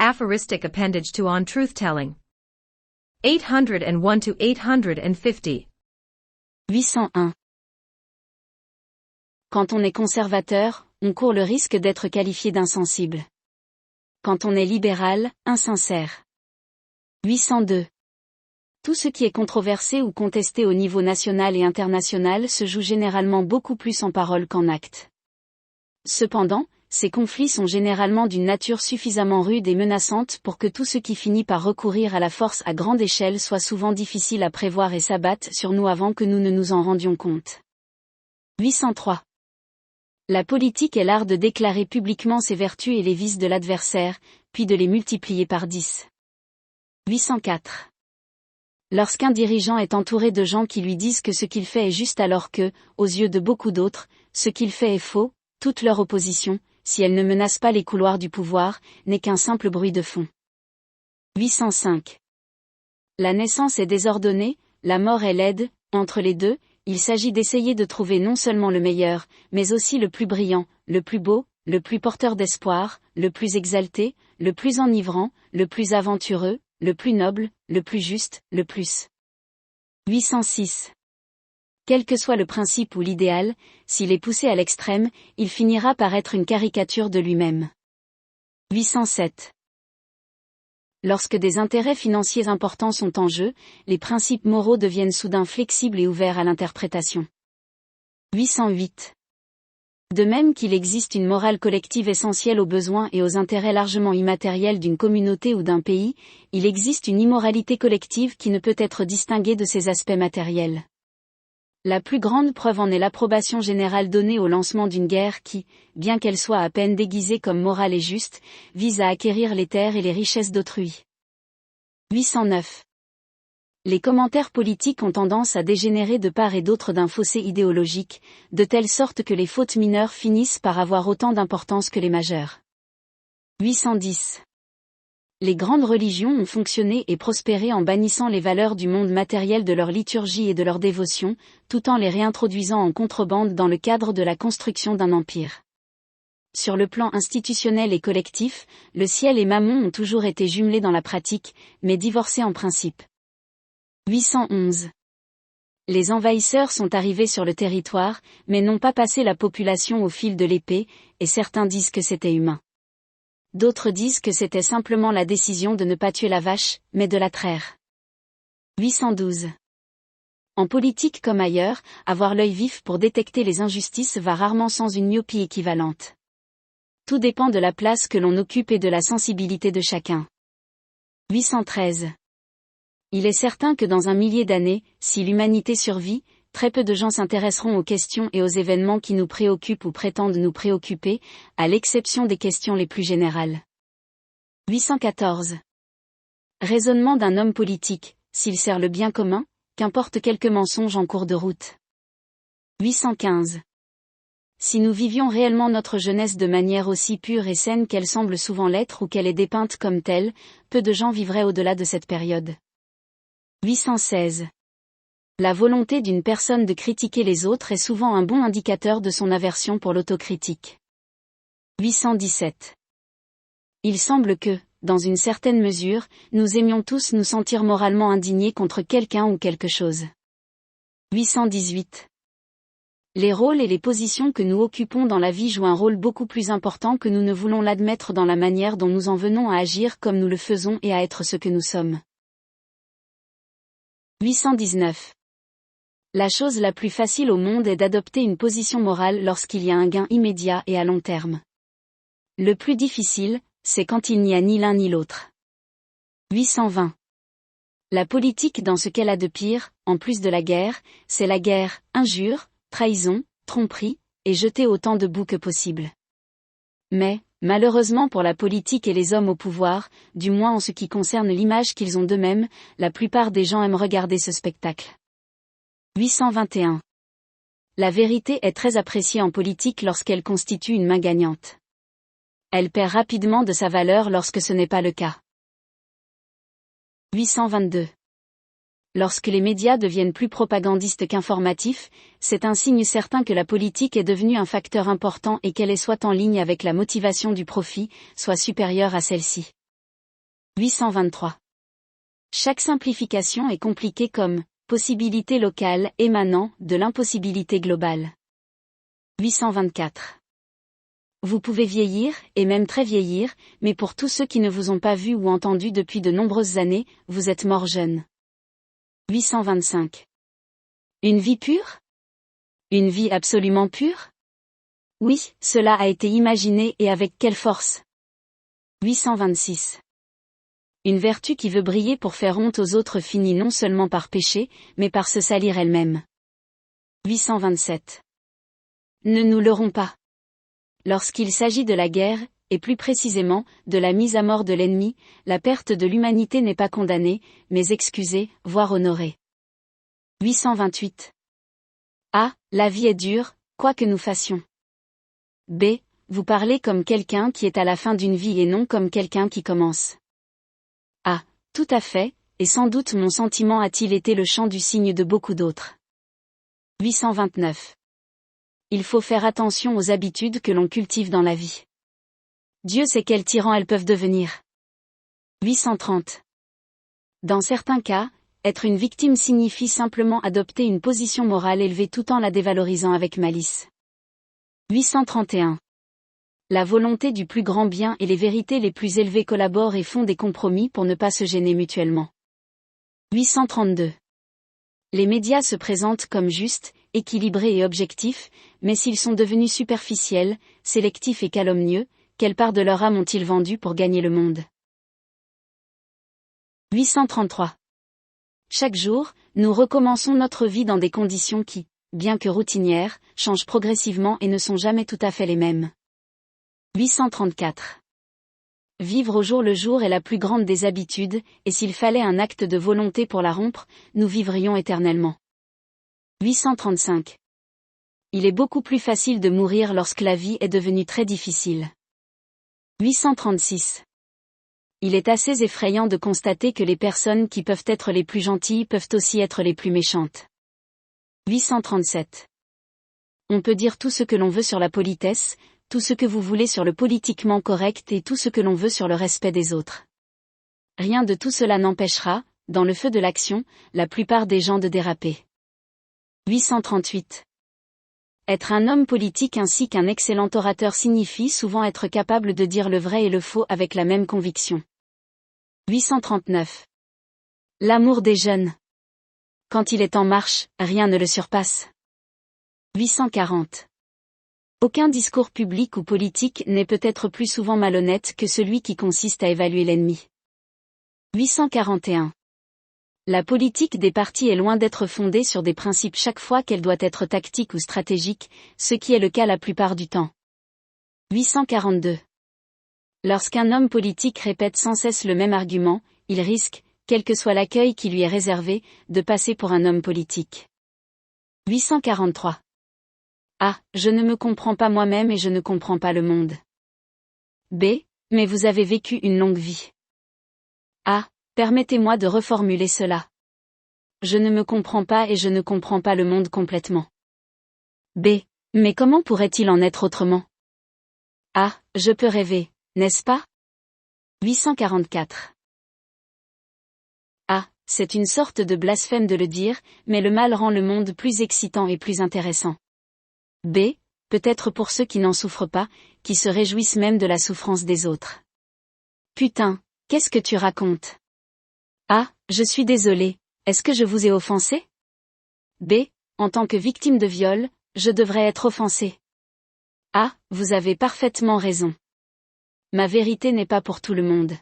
aphoristic appendage to On Truth-Telling. 801 to 850. 801. Quand on est conservateur, on court le risque d'être qualifié d'insensible. Quand on est libéral, insincère. 802. Tout ce qui est controversé ou contesté au niveau national et international se joue généralement beaucoup plus en paroles qu'en actes. Cependant, ces conflits sont généralement d'une nature suffisamment rude et menaçante pour que tout ce qui finit par recourir à la force à grande échelle soit souvent difficile à prévoir et s'abatte sur nous avant que nous ne nous en rendions compte. 803. La politique est l'art de déclarer publiquement ses vertus et les vices de l'adversaire, puis de les multiplier par 10. 804. Lorsqu'un dirigeant est entouré de gens qui lui disent que ce qu'il fait est juste alors que, aux yeux de beaucoup d'autres, ce qu'il fait est faux, toute leur opposition, si elle ne menace pas les couloirs du pouvoir, n'est qu'un simple bruit de fond. 805. La naissance est désordonnée, la mort est laide, entre les deux, il s'agit d'essayer de trouver non seulement le meilleur, mais aussi le plus brillant, le plus beau, le plus porteur d'espoir, le plus exalté, le plus enivrant, le plus aventureux, le plus noble, le plus juste, le plus. 806. Quel que soit le principe ou l'idéal, s'il est poussé à l'extrême, il finira par être une caricature de lui-même. 807. Lorsque des intérêts financiers importants sont en jeu, les principes moraux deviennent soudain flexibles et ouverts à l'interprétation. 808. De même qu'il existe une morale collective essentielle aux besoins et aux intérêts largement immatériels d'une communauté ou d'un pays, il existe une immoralité collective qui ne peut être distinguée de ses aspects matériels. La plus grande preuve en est l'approbation générale donnée au lancement d'une guerre qui, bien qu'elle soit à peine déguisée comme morale et juste, vise à acquérir les terres et les richesses d'autrui. 809. Les commentaires politiques ont tendance à dégénérer de part et d'autre d'un fossé idéologique, de telle sorte que les fautes mineures finissent par avoir autant d'importance que les majeures. 810. Les grandes religions ont fonctionné et prospéré en bannissant les valeurs du monde matériel de leur liturgie et de leur dévotion, tout en les réintroduisant en contrebande dans le cadre de la construction d'un empire. Sur le plan institutionnel et collectif, le ciel et Mammon ont toujours été jumelés dans la pratique, mais divorcés en principe. 811. Les envahisseurs sont arrivés sur le territoire, mais n'ont pas passé la population au fil de l'épée, et certains disent que c'était humain. D'autres disent que c'était simplement la décision de ne pas tuer la vache, mais de la traire. 812. En politique comme ailleurs, avoir l'œil vif pour détecter les injustices va rarement sans une myopie équivalente. Tout dépend de la place que l'on occupe et de la sensibilité de chacun. 813. Il est certain que dans un millier d'années, si l'humanité survit, très peu de gens s'intéresseront aux questions et aux événements qui nous préoccupent ou prétendent nous préoccuper, à l'exception des questions les plus générales. 814. Raisonnement d'un homme politique, s'il sert le bien commun, qu'importe quelques mensonges en cours de route. 815. Si nous vivions réellement notre jeunesse de manière aussi pure et saine qu'elle semble souvent l'être ou qu'elle est dépeinte comme telle, peu de gens vivraient au-delà de cette période. 816. La volonté d'une personne de critiquer les autres est souvent un bon indicateur de son aversion pour l'autocritique. 817. Il semble que, dans une certaine mesure, nous aimions tous nous sentir moralement indignés contre quelqu'un ou quelque chose. 818. Les rôles et les positions que nous occupons dans la vie jouent un rôle beaucoup plus important que nous ne voulons l'admettre dans la manière dont nous en venons à agir comme nous le faisons et à être ce que nous sommes. 819. La chose la plus facile au monde est d'adopter une position morale lorsqu'il y a un gain immédiat et à long terme. Le plus difficile, c'est quand il n'y a ni l'un ni l'autre. 820. La politique dans ce qu'elle a de pire, en plus de la guerre, c'est la guerre, injure, trahison, tromperie, et jeter autant de boue que possible. Mais, malheureusement pour la politique et les hommes au pouvoir, du moins en ce qui concerne l'image qu'ils ont d'eux-mêmes, la plupart des gens aiment regarder ce spectacle. 821. La vérité est très appréciée en politique lorsqu'elle constitue une main gagnante. Elle perd rapidement de sa valeur lorsque ce n'est pas le cas. 822. Lorsque les médias deviennent plus propagandistes qu'informatifs, c'est un signe certain que la politique est devenue un facteur important et qu'elle est soit en ligne avec la motivation du profit, soit supérieure à celle-ci. 823. Chaque simplification est compliquée comme possibilité locale émanant de l'impossibilité globale. 824. Vous pouvez vieillir, et même très vieillir, mais pour tous ceux qui ne vous ont pas vu ou entendu depuis de nombreuses années, vous êtes mort jeune. 825. Une vie pure? Une vie absolument pure? Oui, cela a été imaginé et avec quelle force? 826. Une vertu qui veut briller pour faire honte aux autres finit non seulement par pécher, mais par se salir elle-même. 827. Ne nous leurrons pas. Lorsqu'il s'agit de la guerre, et plus précisément, de la mise à mort de l'ennemi, la perte de l'humanité n'est pas condamnée, mais excusée, voire honorée. 828. A. La vie est dure, quoi que nous fassions. B. Vous parlez comme quelqu'un qui est à la fin d'une vie et non comme quelqu'un qui commence. A. Tout à fait, et sans doute mon sentiment a-t-il été le chant du cygne de beaucoup d'autres. 829. Il faut faire attention aux habitudes que l'on cultive dans la vie. Dieu sait quels tyrans elles peuvent devenir. 830. Dans certains cas, être une victime signifie simplement adopter une position morale élevée tout en la dévalorisant avec malice. 831. La volonté du plus grand bien et les vérités les plus élevées collaborent et font des compromis pour ne pas se gêner mutuellement. 832. Les médias se présentent comme justes, équilibrés et objectifs, mais s'ils sont devenus superficiels, sélectifs et calomnieux, quelle part de leur âme ont-ils vendu pour gagner le monde? 833. Chaque jour, nous recommençons notre vie dans des conditions qui, bien que routinières, changent progressivement et ne sont jamais tout à fait les mêmes. 834. Vivre au jour le jour est la plus grande des habitudes, et s'il fallait un acte de volonté pour la rompre, nous vivrions éternellement. 835. Il est beaucoup plus facile de mourir lorsque la vie est devenue très difficile. 836. Il est assez effrayant de constater que les personnes qui peuvent être les plus gentilles peuvent aussi être les plus méchantes. 837. On peut dire tout ce que l'on veut sur la politesse, tout ce que vous voulez sur le politiquement correct et tout ce que l'on veut sur le respect des autres. Rien de tout cela n'empêchera, dans le feu de l'action, la plupart des gens de déraper. 838. Être un homme politique ainsi qu'un excellent orateur signifie souvent être capable de dire le vrai et le faux avec la même conviction. 839. L'amour des jeunes. Quand il est en marche, rien ne le surpasse. 840. Aucun discours public ou politique n'est peut-être plus souvent malhonnête que celui qui consiste à évaluer l'ennemi. 841. La politique des partis est loin d'être fondée sur des principes chaque fois qu'elle doit être tactique ou stratégique, ce qui est le cas la plupart du temps. 842. Lorsqu'un homme politique répète sans cesse le même argument, il risque, quel que soit l'accueil qui lui est réservé, de passer pour un homme politique. 843. A. Je ne me comprends pas moi-même et je ne comprends pas le monde. B. Mais vous avez vécu une longue vie. A. Permettez-moi de reformuler cela. Je ne me comprends pas et je ne comprends pas le monde complètement. B. Mais comment pourrait-il en être autrement? A. Je peux rêver, n'est-ce pas? 844. A. C'est une sorte de blasphème de le dire, mais le mal rend le monde plus excitant et plus intéressant. B. Peut-être pour ceux qui n'en souffrent pas, qui se réjouissent même de la souffrance des autres. Putain, qu'est-ce que tu racontes? A. Je suis désolé, est-ce que je vous ai offensé? B. En tant que victime de viol, je devrais être offensé. A. Vous avez parfaitement raison. Ma vérité n'est pas pour tout le monde.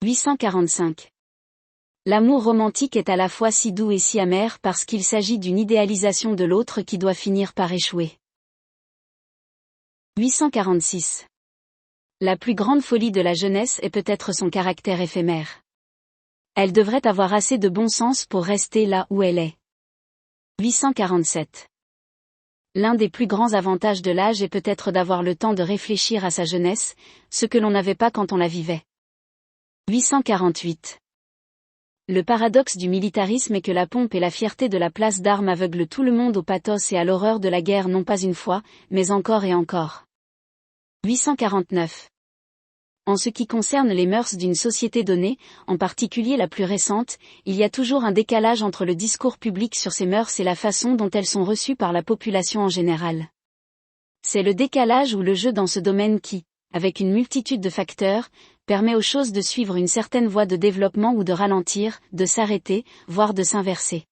845. L'amour romantique est à la fois si doux et si amer parce qu'il s'agit d'une idéalisation de l'autre qui doit finir par échouer. 846. La plus grande folie de la jeunesse est peut-être son caractère éphémère. Elle devrait avoir assez de bon sens pour rester là où elle est. 847. L'un des plus grands avantages de l'âge est peut-être d'avoir le temps de réfléchir à sa jeunesse, ce que l'on n'avait pas quand on la vivait. 848. Le paradoxe du militarisme est que la pompe et la fierté de la place d'armes aveuglent tout le monde au pathos et à l'horreur de la guerre non pas une fois, mais encore et encore. 849. En ce qui concerne les mœurs d'une société donnée, en particulier la plus récente, il y a toujours un décalage entre le discours public sur ces mœurs et la façon dont elles sont reçues par la population en général. C'est le décalage ou le jeu dans ce domaine qui, avec une multitude de facteurs, permet aux choses de suivre une certaine voie de développement ou de ralentir, de s'arrêter, voire de s'inverser.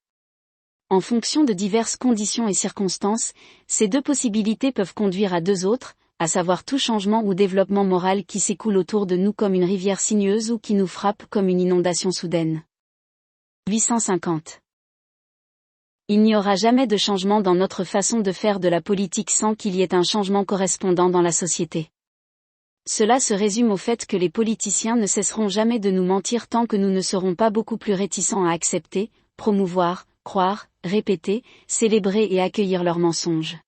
En fonction de diverses conditions et circonstances, ces deux possibilités peuvent conduire à deux autres, à savoir tout changement ou développement moral qui s'écoule autour de nous comme une rivière sinueuse ou qui nous frappe comme une inondation soudaine. 850. Il n'y aura jamais de changement dans notre façon de faire de la politique sans qu'il y ait un changement correspondant dans la société. Cela se résume au fait que les politiciens ne cesseront jamais de nous mentir tant que nous ne serons pas beaucoup plus réticents à accepter, promouvoir, croire, répéter, célébrer et accueillir leurs mensonges.